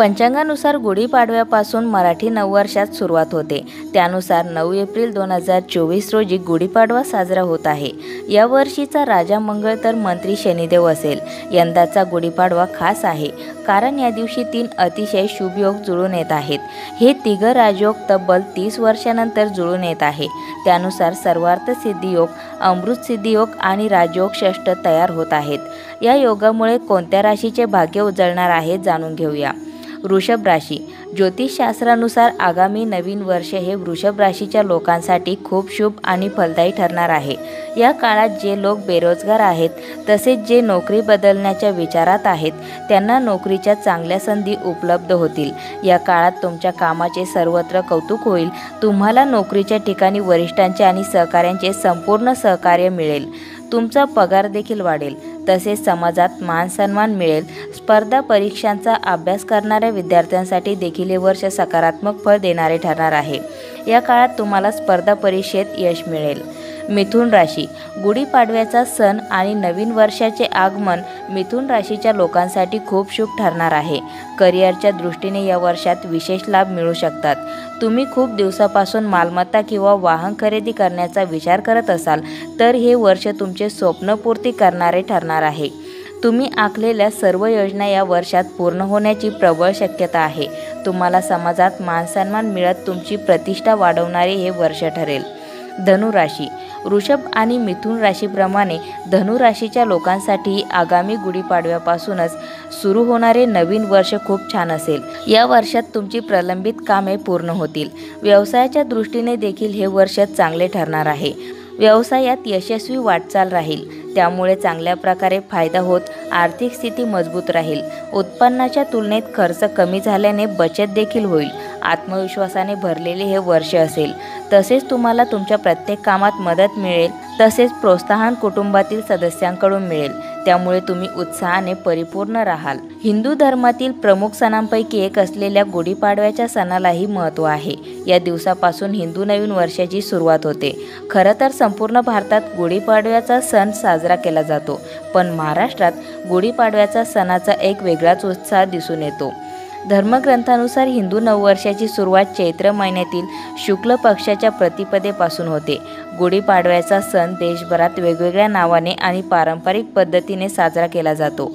पंचांगानुसार गुढीपाडव्यापासून मराठी नववर्षात सुरुवात होते। त्यानुसार 9 एप्रिल 2024 रोजी गुढीपाडवा साजरा होत आहे। या वर्षीचा राजा मंगळ तर मंत्री शनिदेव असेल। यंदाचा गुढीपाडवा खास आहे, कारण या दिवशी 3 अतिशय शुभ योग जुळून येत आहेत। हे तिघ राजयोग तब्बल 30 वर्षानंतर जुळून येत आहे। त्यानुसार सर्वार्थ सिद्धी योग, अमृत सिद्धी योग आणि राजयोग षष्ठ तयार होत आहेत। या योगामुळे कोणत्या राशीचे भाग्य उजळणार आहे जाणून घेऊया। वृषभ राशी। ज्योतिषशास्त्रानुसार आगामी नवीन वर्ष हे वृषभ राशीच्या लोकांसाठी खूप शुभ आणि फलदायी ठरणार आहे। या काळात जे लोक बेरोजगार आहेत, तसेच जे नोकरी बदलण्याच्या विचारात आहेत, त्यांना नोकरीच्या चांगल्या संधी उपलब्ध होतील। या काळात तुमच्या कामाचे सर्वत्र कौतुक होईल। तुम्हाला नोकरीच्या ठिकाणी वरिष्ठांचे आणि सहकाऱ्यांचे संपूर्ण सहकार्य मिळेल। तुमचा पगार देखील वाढेल, तसेच समाजात मान सन्मान मिळेल। स्पर्धा परीक्षांचा अभ्यास करणाऱ्या विद्यार्थ्यांसाठी देखील हे वर्ष सकारात्मक फळ देणारे ठरणार आहे। या काळात तुम्हाला स्पर्धा परीक्षेत यश मिळेल। मिथुन राशी। गुढीपाडव्याचा सण आणि नवीन वर्षाचे आगमन मिथुन राशीच्या लोकांसाठी खूप शुभ ठरणार आहे। करिअरच्या दृष्टीने या वर्षात विशेष लाभ मिळू शकतात। तुम्ही खूप दिवसापासून मालमत्ता किंवा वाहन खरेदी करण्याचा विचार करत असाल, तर हे वर्ष तुमचे स्वप्नपूर्ती करणारे ठरणार आहे। तुम्ही आखलेल्या सर्व योजना या वर्षात पूर्ण होण्याची प्रबळ शक्यता आहे। तुम्हाला समाजात मानसन्मान मिळत तुमची प्रतिष्ठा वाढवणारे हे वर्ष ठरेल। धनु राशी। वृषभ आणि मिथुन राशीप्रमाणे धनु राशीच्या लोकांसाठी आगामी गुढीपाडव्यापासूनच सुरू होणारे नवीन वर्ष खूप छान असेल। या वर्षात तुमची प्रलंबित कामे पूर्ण होतील। व्यवसायाच्या दृष्टीने देखील हे वर्ष चांगले ठरणार आहे। व्यवसायात यशस्वी वाटचाल राहील, त्यामुळे चांगल्या प्रकारे फायदा होत आर्थिक स्थिती मजबूत राहील। उत्पन्नाच्या तुलनेत खर्च कमी झाल्याने बचत देखील होईल। आत्मविश्वासाने भरलेले हे वर्ष असेल। तसेच तुम्हाला तुमच्या प्रत्येक कामात मदत मिळेल, तसेच प्रोत्साहन कुटुंबातील सदस्यांकडून मिळेल। त्यामुळे तुम्ही उत्साहाने परिपूर्ण राहाल। हिंदू धर्मातील प्रमुख सणांपैकी एक असलेल्या गुढीपाडव्याच्या सणालाही महत्त्व आहे। या दिवसापासून हिंदू नवीन वर्षाची सुरुवात होते। खरं तर संपूर्ण भारतात गुढीपाडव्याचा सण साजरा केला जातो, पण महाराष्ट्रात गुढीपाडव्याचा सणाचा एक वेगळाच उत्साह दिसून येतो। धर्मग्रंथानुसार हिंदू नववर्षाची सुरुवात चैत्र महिन्यातील शुक्ल पक्षाच्या प्रतिपदेपासून होते। गुढीपाडव्याचा सण देशभरात वेगवेगळ्या नावाने आणि पारंपरिक पद्धतीने साजरा केला जातो।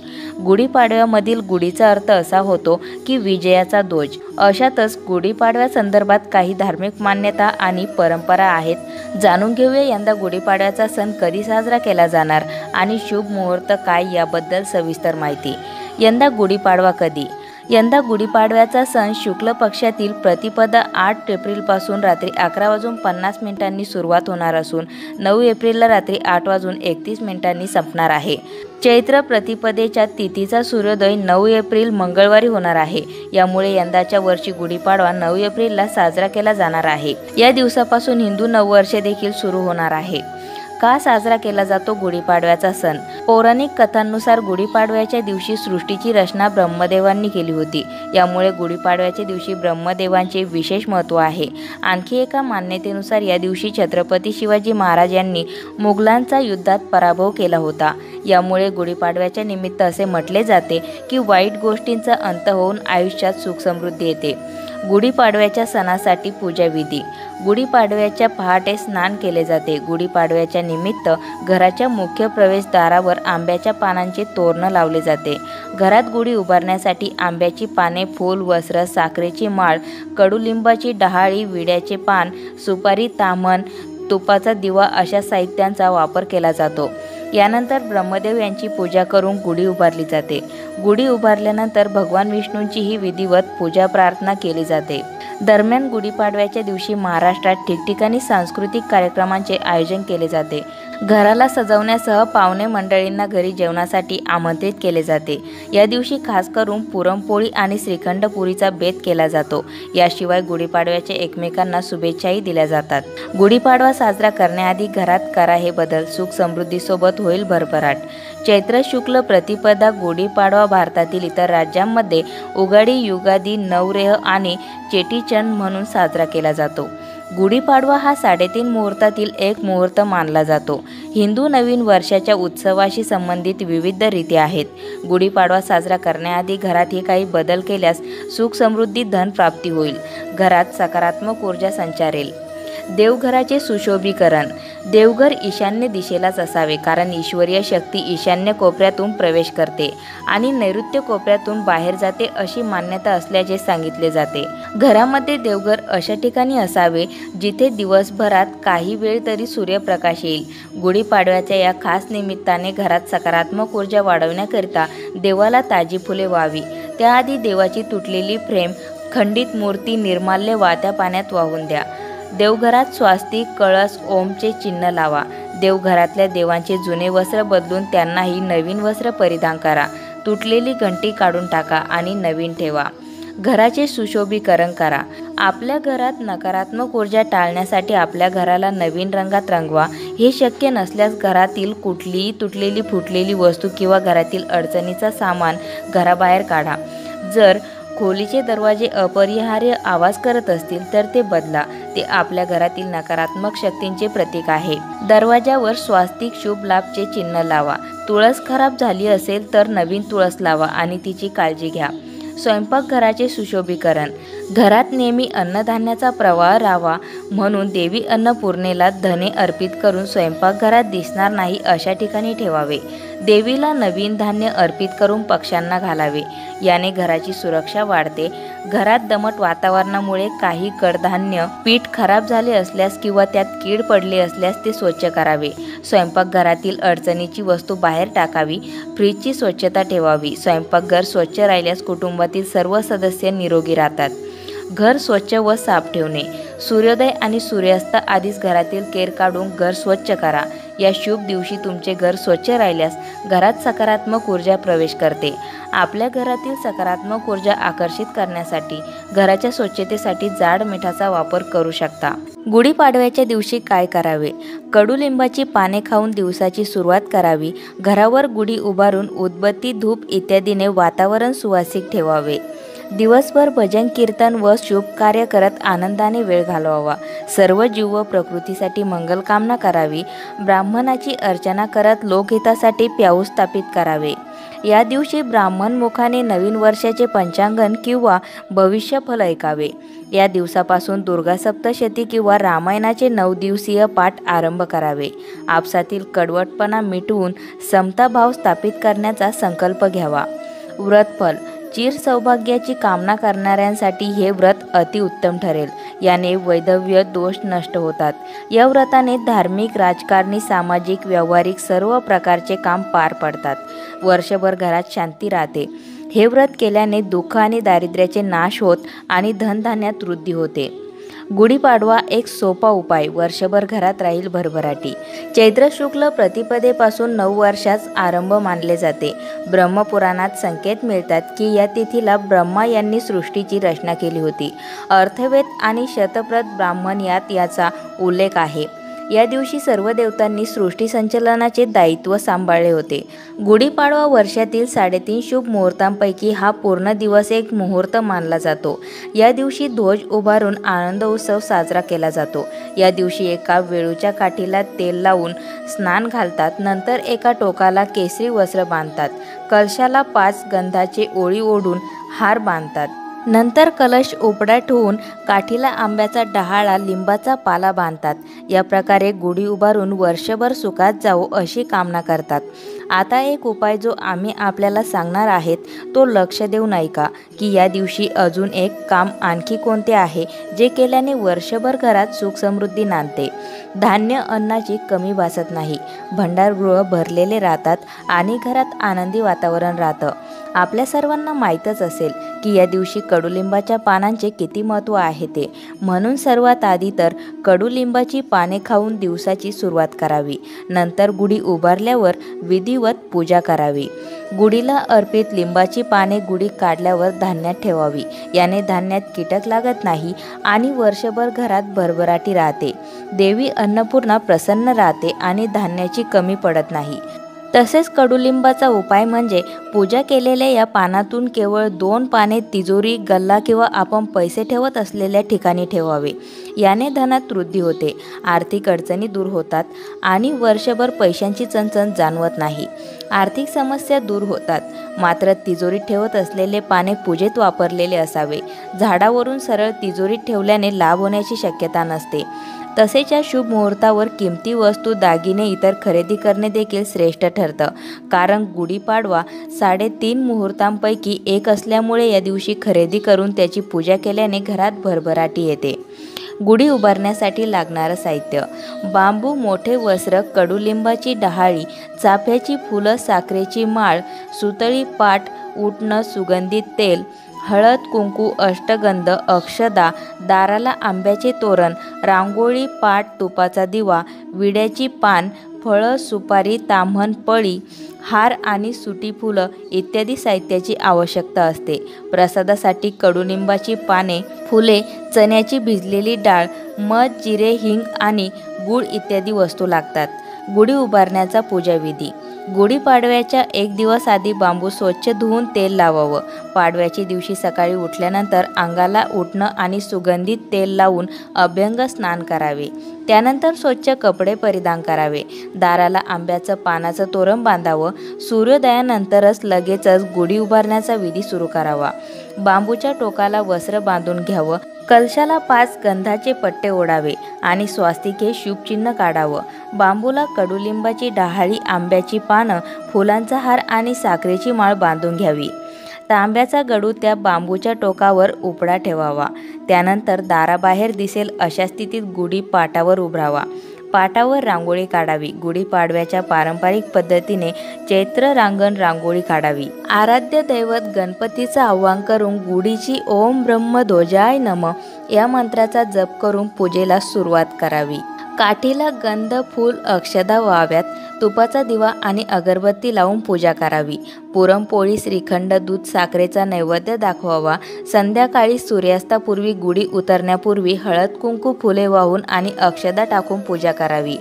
गुढीपाडव्यामधील गुढीचा अर्थ असा होतो की विजयाचा ध्वज। अशातच गुढीपाडव्यासंदर्भात काही धार्मिक मान्यता आणि परंपरा आहेत। जाणून घेऊया यंदा गुढीपाडव्याचा सण कधी साजरा केला जाणार आणि शुभ मुहूर्त काय याबद्दल सविस्तर माहिती। यंदा गुढीपाडवा कधी? यंदा गुढीपाडव्याचा सण शुक्ल पक्षातील प्रतिपदा 8 एप्रिलपासून रात्री 11:50 सुरुवात होणार असून 9 एप्रिलला रात्री 8:31 संपणार आहे। चैत्र प्रतिपदेच्या तिथीचा सूर्योदय 9 एप्रिल मंगळवारी होणार आहे। यामुळे यंदाच्या वर्षी गुढीपाडवा 9 एप्रिलला साजरा केला जाणार आहे। या दिवसापासून हिंदू नववर्ष देखील सुरू होणार आहे। का साजरा केला जातो गुढीपाडव्याचा सण? पौराणिक कथांनुसार गुढीपाडव्याच्या दिवशी सृष्टीची रचना ब्रह्मदेवांनी केली होती। यामुळे गुढीपाडव्याच्या दिवशी ब्रह्मदेवांचे विशेष महत्त्व आहे। आणखी एका मान्यतेनुसार या दिवशी छत्रपती शिवाजी महाराज यांनी मुघलांचा युद्धात पराभव केला होता। यामुळे गुढीपाडव्याच्या निमित्त असे म्हटले जाते की वाईट गोष्टींचा अंत होऊन आयुष्यात सुख समृद्धी येते। गुढीपाडव्याच्या सणासाठी पूजाविधी। गुढीपाडव्याच्या पहाटे स्नान केले जाते। गुढीपाडव्याच्या निमित्त घराच्या मुख्य प्रवेशद्वारावर आंब्याच्या पानांचे तोरण लावले जाते। घरात गुढी उभारण्यासाठी आंब्याची पाने, फूल, वस्त्र, साखरेची माळ, कडुलिंबाची डहाळी, विड्याचे पान, सुपारी, ताम्हण, तुपाचा दिवा अशा साहित्यांचा वापर केला जातो। यानंतर ब्रह्मदेव यांची पूजा करून गुढी उभारली जाते। गुढी उभारल्यानंतर भगवान विष्णूंची ही विधिवत पूजा प्रार्थना केली जाते। दरम्यान गुढीपाडव्याच्या दिवशी महाराष्ट्रात ठिकठिकाणी सांस्कृतिक कार्यक्रमांचे आयोजन केले जाते। घराला सजवण्यासह पाहुणे मंडळींना घरी जेवणासाठी आमंत्रित केले जाते। या दिवशी खास करून पुरणपोळी आणि श्रीखंड पुरीचा बेत केला जातो। याशिवाय गुढीपाडव्याच्या एकमेकांना शुभेच्छाही दिल्या जातात। गुढीपाडवा साजरा करण्याआधी घरात करा हे बदल, सुख समृद्धीसोबत होईल भरभराट। चैत्र शुक्ल प्रतिपदा गुढीपाडवा भारतातील इतर राज्यांमध्ये उगाडी, युगादी, नवरेह आणि चेटीचंड म्हणून साजरा केला जातो। गुढीपाडवा हा 3.5 मुहूर्तातील एक मुहूर्त मानला जातो. हिंदू नवीन वर्षाच्या उत्सवाशी संबंधित विविध रीती आहेत. गुढीपाडवा साजरा करण्याआधी घरात हे काही बदल केल्यास सुख समृद्धी धन प्राप्ती होईल. घरात सकारात्मक ऊर्जा संचारेल. देवघराचे सुशोभीकरण. देवघर ईशान्य दिशेलाच असावे, कारण ईश्वरीय शक्ती ईशान्य कोपऱ्यातून प्रवेश करते आणि नैऋत्य कोपऱ्यातून बाहेर जाते अशी मान्यता असल्याचे सांगितले जाते. घरामध्ये देवघर अशा ठिकाणी असावे जिथे दिवसभरात काही वेळ तरी सूर्यप्रकाश येईल. गुढीपाडव्याच्या या खास निमित्ताने घरात सकारात्मक ऊर्जा वाढवण्याकरिता देवाला ताजी फुले व्हावी. त्याआधी देवाची तुटलेली फ्रेम, खंडित मूर्ती निर्माल्य वाहत्या पाण्यात वाहून द्या. देवघरात स्वास्तिक, कळस, ओमचे चिन्ह लावा. देवघरातल्या देवांचे जुने वस्त्र बदलून त्यांनाही नवीन वस्त्र परिधान करा. तुटलेली घंटी काढून टाका आणि नवीन ठेवा. घराचे सुशोभीकरण करा. आपल्या घरात नकारात्मक ऊर्जा टाळण्यासाठी आपल्या घराला नवीन रंगात रंगवा. हे शक्य नसल्यास घरातील कुठलीही तुटलेली फुटलेली वस्तू किंवा घरातील अडचणीचा सामान घराबाहेर काढा. जर खोलीचे दरवाजे अपरिहार्य आवाज करत असतील तर ते बदला. ते आपल्या घरातील नकारात्मक शक्तींचे प्रतीक आहे. दरवाजावर स्वास्तिक शुभ लाभचे चिन्ह लावा. तुळस खराब झाली असेल तर नवीन तुळस लावा आणि तिची काळजी घ्या. स्वयंपाकघराचे सुशोभीकरण. घरात नेहमी अन्नधान्याचा प्रवाह राहावा म्हणून देवी अन्नपूर्णेला धने अर्पित करून स्वयंपाकघरात दिसणार नाही अशा ठिकाणी ठेवावे. देवीला नवीन धान्य अर्पित करून पक्ष्यांना घालावे. याने घराची सुरक्षा वाढते. घरात दमट वातावरणामुळे काही कडधान्य पीठ खराब झाले असल्यास किंवा त्यात कीड पडले असल्यास ते स्वच्छ करावे. स्वयंपाकघरातील अडचणीची वस्तू बाहेर टाकावी. फ्रीजची स्वच्छता ठेवावी. स्वयंपाकघर स्वच्छ राहिल्यास कुटुंबातील सर्व सदस्य निरोगी राहतात. घर स्वच्छ व साफ ठेवणे. सूर्योदय आणि सूर्यास्त आधीच घरातील केर काढून घर स्वच्छ करा. या शुभ दिवशी तुमचे घर स्वच्छ राहिल्यास घरात सकारात्मक ऊर्जा प्रवेश करते. आपल्या घरातील सकारात्मक ऊर्जा आकर्षित करण्यासाठी घराच्या स्वच्छतेसाठी जाड मिठाचा वापर करू शकता. गुढीपाडव्याच्या दिवशी काय करावे? कडुलिंबाची पाने खाऊन दिवसाची सुरुवात करावी. घरावर गुढी उभारून उदबत्ती, धूप इत्यादीने वातावरण सुवासिक ठेवावे. दिवसभर भजन, कीर्तन व शुभ कार्य करत आनंदाने वेळ घालवावा. सर्व जीव व प्रकृतीसाठी मंगलकामना करावी. ब्राह्मणाची अर्चना करत लोकहितासाठी प्याऊस स्थापित करावे. या दिवशी ब्राह्मण मुखाने नवीन वर्षाचे पंचांगण किंवा भविष्यफल ऐकावे. या दिवसापासून दुर्गा सप्तशती किंवा रामायणाचे 9 दिवसीय पाठ आरंभ करावे. आपसातील कडवटपणा मिटवून समता भाव स्थापित करण्याचा संकल्प घ्यावा. व्रतफल. चिर सौभाग्याची कामना करणाऱ्यांसाठी हे व्रत अतिउत्तम ठरेल. याने वैधव्य दोष नष्ट होतात. या व्रताने धार्मिक, राजकारणी, सामाजिक, व्यावहारिक सर्व प्रकारचे काम पार पडतात. वर्षभर घरात शांती राहते. हे व्रत केल्याने दुःख आणि दारिद्र्याचे नाश होत आणि धनधान्यात वृद्धी होते. गुढीपाडवा एक सोपा उपाय. वर्षभर घरात राहील भरभराटी. चैत्र शुक्ल प्रतिपदेपासून नववर्षास आरंभ मानले जाते. ब्रह्मपुराणात संकेत मिळतात की या तिथीला ब्रह्मा यांनी सृष्टीची रचना केली होती. अर्थवेद आणि शतप्रथ ब्राह्मण यात याचा उल्लेख आहे. या दिवशी सर्व देवतांनी सृष्टी संचलनाचे दायित्व सांभाळले होते. गुढीपाडवा वर्षातील 3.5 शुभ मुहूर्तांपैकी हा पूर्ण दिवस एक मुहूर्त मानला जातो. या दिवशी ध्वज उभारून आनंद उत्सव साजरा केला जातो. या दिवशी एका वेळूच्या काठीला तेल लावून स्नान घालतात. नंतर एका टोकाला केसरी वस्त्र बांधतात. कलशाला 5 गंधाचे ओळी ओढून हार बांधतात. नंतर कलश उपडा ठेवून काठीला आंब्याचा डहाळा, लिंबाचा पाला बांधतात. या प्रकारे गुढी उभारून वर्षभर सुखात जावो अशी कामना करतात. आता एक उपाय जो आम्ही आपल्याला सांगणार आहेत तो लक्ष देऊन ऐका की या दिवशी अजून एक काम आणखी कोणते आहे जे केल्याने वर्षभर घरात सुख समृद्धी नांदते. धान्य अन्नाची कमी भासत नाही. भंडारगृह भरलेले राहतात आणि घरात आनंदी वातावरण राहतं. आपल्या सर्वांना माहीतच असेल की या दिवशी कडुलिंबाच्या पानांचे किती महत्त्व आहे ते. म्हणून सर्वात आधी तर कडुलिंबाची पाने खाऊन दिवसाची सुरुवात करावी. नंतर गुढी उभारल्यावर विधिवत पूजा करावी. गुढीला अर्पित लिंबाची पाने गुढी काढल्यावर धान्यात ठेवावी. याने धान्यात कीटक लागत नाही आणि वर्षभर घरात भरभराटी राहते. देवी अन्नपूर्णा प्रसन्न राहते आणि धान्याची कमी पडत नाही. तसेच कडुलिंबाचा उपाय म्हणजे पूजा केलेल्या या पानातून केवळ 2 पाने तिजोरी, गल्ला किंवा आपण पैसे ठेवत असलेल्या ठिकाणी ठेवावे. याने धनात वृद्धी होते, आर्थिक अडचणी दूर होतात आणि वर्षभर पैशांची चणचण जाणवत नाही. आर्थिक समस्या दूर होतात. मात्र तिजोरीत ठेवत असलेले पाने पूजेत वापरलेले असावे. झाडावरून सरळ तिजोरीत ठेवल्याने लाभ होण्याची शक्यता नसते. तसेच या शुभ मुहूर्तावर किमती वस्तू, दागिने इतर खरेदी करणे देखील श्रेष्ठ ठरतं. कारण गुढीपाडवा 3.5 मुहूर्तांपैकी एक असल्यामुळे या दिवशी खरेदी करून त्याची पूजा केल्याने घरात भरभराटी येते. गुढी उभारण्यासाठी लागणारं साहित्य: बांबू, मोठे वस्त्र, कडुलिंबाची डहाळी, चाफ्याची फुलं, साखरेची माळ, सुतळी पाट, उटणं, सुगंधित तेल, हळद, कुंकू, अष्टगंध, अक्षदा, दाराला आंब्याचे तोरण, रांगोळी, पाट, तुपाचा दिवा, विड्याची पान, फळं, सुपारी, ताम्हण, पळी, हार आणि सुटी फुलं इत्यादी साहित्याची आवश्यकता असते. प्रसादासाठी कडुनिंबाची पाने, फुले, चण्याची भिजलेली डाळ, मध, जिरे, हिंग आणि गूळ इत्यादी वस्तू लागतात. गुढी उभारण्याचा पूजाविधी: गुढीपाडव्याच्या 1 दिवस आधी बांबू स्वच्छ धुवून तेल लावावं. पाडव्याच्या दिवशी सकाळी उठल्यानंतर अंगाला उटणं आणि सुगंधित तेल लावून अभ्यंग स्नान करावे. त्यानंतर स्वच्छ कपडे परिधान करावे. दाराला आंब्याचं पानाचं तोरण बांधावं. सूर्योदयानंतरच लगेचच गुढी उभारण्याचा विधी सुरू करावा. बांबूच्या टोकाला वस्त्र बांधून घ्यावं. कलशाला 5 गंधाचे पट्टे ओढावे आणि स्वास्तिक हे शुभचिन्ह काढावं. बांबूला कडुलिंबाची डहाळी, आंब्याची पानं, फुलांचा हार आणि साखरेची माळ बांधून घ्यावी. तांब्याचा गडू त्या बांबूच्या टोकावर उपडा ठेवावा. त्यानंतर दाराबाहेर दिसेल अशा स्थितीत गुढी पाटावर उभारावा. पाटावर रांगोळी काढावी. गुढीपाडव्याच्या पारंपरिक पद्धतीने चैत्र रांगण रांगोळी काढावी. आराध्य दैवत गणपतीचं आवाहन करून गुढीची ओम ब्रह्म ध्वजाय नमः या मंत्राचा जप करून पूजेला सुरुवात करावी. काठीला गंध, फूल, अक्षदा व्हाव्यात. तुपाचा दिवा आणि अगरबत्ती लावून पूजा करावी. पुरणपोळी, श्रीखंड, दूध, साखरेचा नैवेद्य दाखवावा. संध्याकाळी सूर्यास्तापूर्वी गुढी उतरण्यापूर्वी हळद, कुंकू, फुले वाहून आणि अक्षदा टाकून पूजा करावी.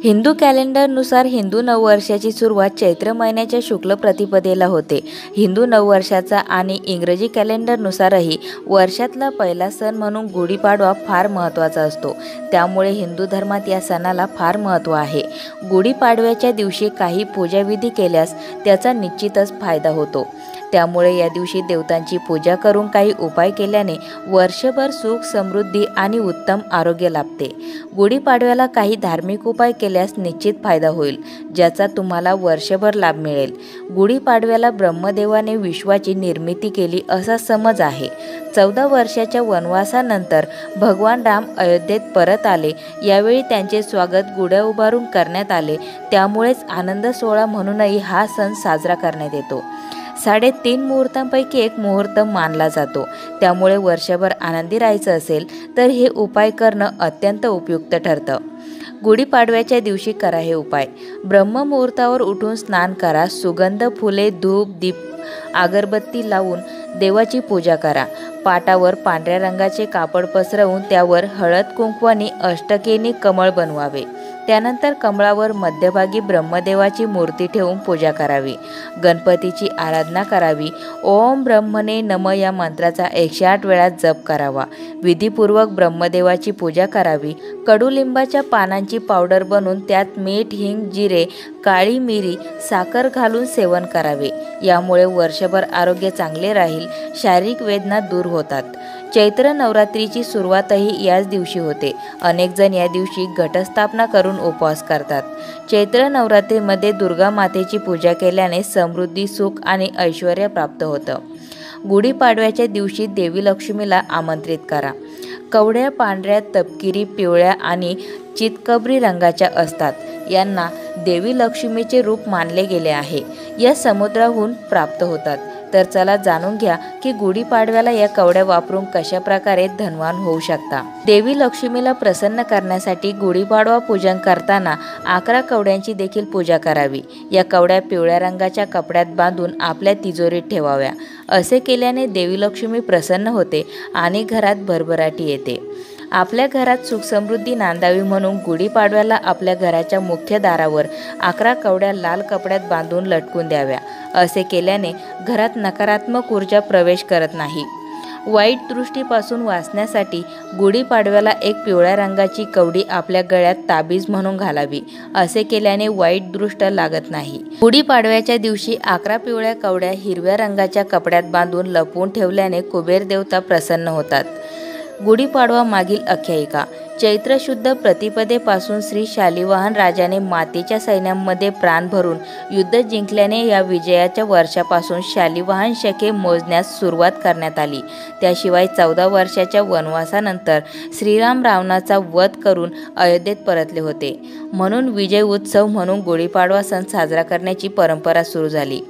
हिंदू कॅलेंडरनुसार हिंदू नववर्षाची सुरुवात चैत्र महिन्याच्या शुक्ल प्रतिपदेला होते. हिंदू नववर्षाचा आणि इंग्रजी कॅलेंडरनुसारही वर्षातला पहिला सण म्हणून गुढीपाडवा फार महत्त्वाचा असतो. त्यामुळे हिंदू धर्मात या सणाला फार महत्त्व आहे. गुढीपाडव्याच्या दिवशी काही पूजाविधी केल्यास त्याचा निश्चितच फायदा होतो. त्यामुळे या दिवशी देवतांची पूजा करून काही उपाय केल्याने वर्षभर सुख, समृद्धी आणि उत्तम आरोग्य लाभते. गुढीपाडव्याला काही धार्मिक उपाय केल्यास निश्चित फायदा होईल, ज्याचा तुम्हाला वर्षभर लाभ मिळेल. गुढीपाडव्याला ब्रह्मदेवाने विश्वाची निर्मिती केली असा समज आहे. 14 वर्षाच्या वनवासानंतर भगवान राम अयोध्येत परत आले. यावेळी त्यांचे स्वागत गुढ्या उभारून करण्यात आले. त्यामुळेच आनंद सोहळा म्हणूनही हा सण साजरा करण्यात येतो. 3.5 मुहूर्तांपैकी एक मुहूर्त मानला जातो. त्यामुळे वर्षभर आनंदी राहायचं असेल तर हे उपाय करणं अत्यंत उपयुक्त ठरतं. गुढीपाडव्याच्या दिवशी करा हे उपाय: ब्रह्ममुहूर्तावर उठून स्नान करा. सुगंध, फुले, धूप, दीप, अगरबत्ती लावून देवाची पूजा करा. पाटावर पांढऱ्या रंगाचे कापड पसरवून त्यावर हळद, कुंकवानी अष्टकेनी कमळ बनवावे. त्यानंतर कमळावर मध्यभागी ब्रह्मदेवाची मूर्ती ठेवून पूजा करावी. गणपतीची आराधना करावी. ओम ब्रह्मणे नमः या मंत्राचा 108 वेळा जप करावा. विधीपूर्वक ब्रह्मदेवाची पूजा करावी. कडुलिंबाच्या पानांची पावडर बनवून त्यात मीठ, हिंग, जिरे, काळी मिरी, साखर घालून सेवन करावे. यामुळे वर्षभर आरोग्य चांगले राहील. शारीरिक वेदना दूर होतात. चैत्र नवरात्रीची सुरुवातही याच दिवशी होते. अनेक जण या दिवशी घटस्थापना करून उपवास करतात. चैत्र नवरात्रीमध्ये दुर्गा मातेची पूजा केल्याने समृद्धी, सुख आणि ऐश्वर्य प्राप्त होतं. गुढीपाडव्याच्या दिवशी देवी लक्ष्मीला आमंत्रित करा. कवड्या पांढऱ्या, तपकिरी, पिवळ्या आणि चितकबरी रंगाच्या असतात. यांना देवी लक्ष्मीचे रूप मानले गेले आहे. या समुद्राहून प्राप्त होतात. तर चला जाणून घ्या की गुढीपाडव्याला या कवड्या वापरून कशा प्रकारे धनवान होऊ शकता. देवी लक्ष्मीला प्रसन्न करण्यासाठी गुढीपाडवा पूजन करताना 11 कवड्यांची देखील पूजा करावी. या कवड्या पिवळ्या रंगाच्या कपड्यात बांधून आपल्या तिजोरीत ठेवाव्या. असे केल्याने देवी लक्ष्मी प्रसन्न होते आणि घरात भरभराटी येते. आपल्या घरात सुखसमृद्धी नांदावी म्हणून गुढीपाडव्याला आपल्या घराच्या मुख्य दारावर 11 कवड्या लाल कपड्यात बांधून लटकून द्याव्या. असे केल्याने घरात नकारात्मक ऊर्जा प्रवेश करत नाही. वाईट दृष्टीपासून वाचण्यासाठी गुढीपाडव्याला एक पिवळ्या रंगाची कवडी आपल्या गळ्यात ताबीज म्हणून घालावी. असे केल्याने वाईट दृष्ट लागत नाही. गुढीपाडव्याच्या दिवशी 11 पिवळ्या कवड्या हिरव्या रंगाच्या कपड्यात बांधून लपवून ठेवल्याने कुबेर देवता प्रसन्न होतात. गुढीपाडवा मागील आख्यायिका. चैत्र शुद्ध प्रतिपदेपासून श्री शालिवाहन राजाने मातेच्या सैन्यामध्ये प्राण भरून युद्ध जिंकल्याने या विजयाच्या वर्षापासून शालिवाहन शके मोजण्यास सुरुवात करण्यात आली. त्याशिवाय 14 वर्षाच्या वनवासानंतर श्रीराम रावणाचा वध करून अयोध्येत परतले होते. म्हणून विजय उत्सव म्हणून गुढीपाडवा सण साजरा करण्याची परंपरा सुरू झाली.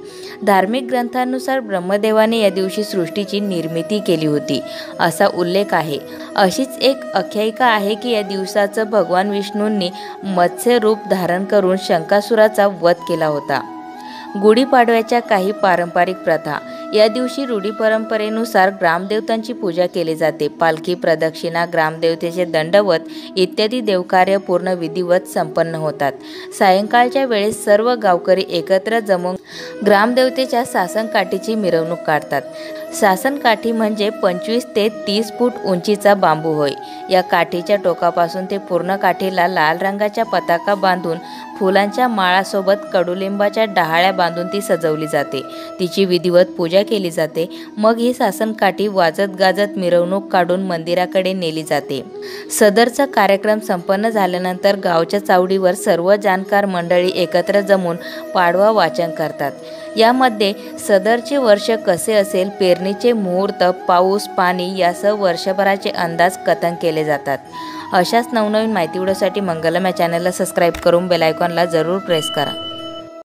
धार्मिक ग्रंथांनुसार ब्रह्मदेवाने या दिवशी सृष्टीची निर्मिती केली होती असा उल्लेख आहे. अशीच एक आख्यायिका आहे की या दिवसाचं भगवान विष्णूंनी मत्स्य रूप धारण करून शंकासुराचा वध केला होता. गुढीपाडव्याच्या काही पारंपरिक प्रथा. या दिवशी रूढी परंपरेनुसार ग्रामदेवतांची पूजा केली जाते. पालखी प्रदक्षिणा, ग्रामदेवतेचे दंडवत इत्यादी देवकार्य पूर्ण विधिवत संपन्न होतात. सायंकाळच्या वेळेस सर्व गावकरी एकत्र जमून ग्रामदेवतेच्या सासनकाठीची मिरवणूक काढतात. सासनकाठी म्हणजे 25 ते 30 फूट उंचीचा बांबू होय. या काठीच्या टोकापासून ते पूर्ण काठीला लाल रंगाच्या पताका बांधून फुलांच्या माळासोबत कडुलिंबाच्या डहाळ्या बांधून ती सजवली जाते. तिची विधिवत पूजा केली जाते. मग ही सासनकाठी वाजत गाजत मिरवणूक काढून मंदिराकडे नेली जाते. सदरचा कार्यक्रम संपन्न झाल्यानंतर गावच्या चावडीवर सर्व जाणकार मंडळी एकत्र जमून पाडवा वाचन करतात. यामध्ये सदरचे वर्ष कसे असेल, पेरणीचे मुहूर्त, पाऊस, पाणी यासह वर्षभराचे अंदाज कथन केले जातात. अशाच नवनवीन माहिती व्हिडिओसाठी मंगलम या चॅनलला सबस्क्राईब करून बेल आयकॉनला जरूर प्रेस करा.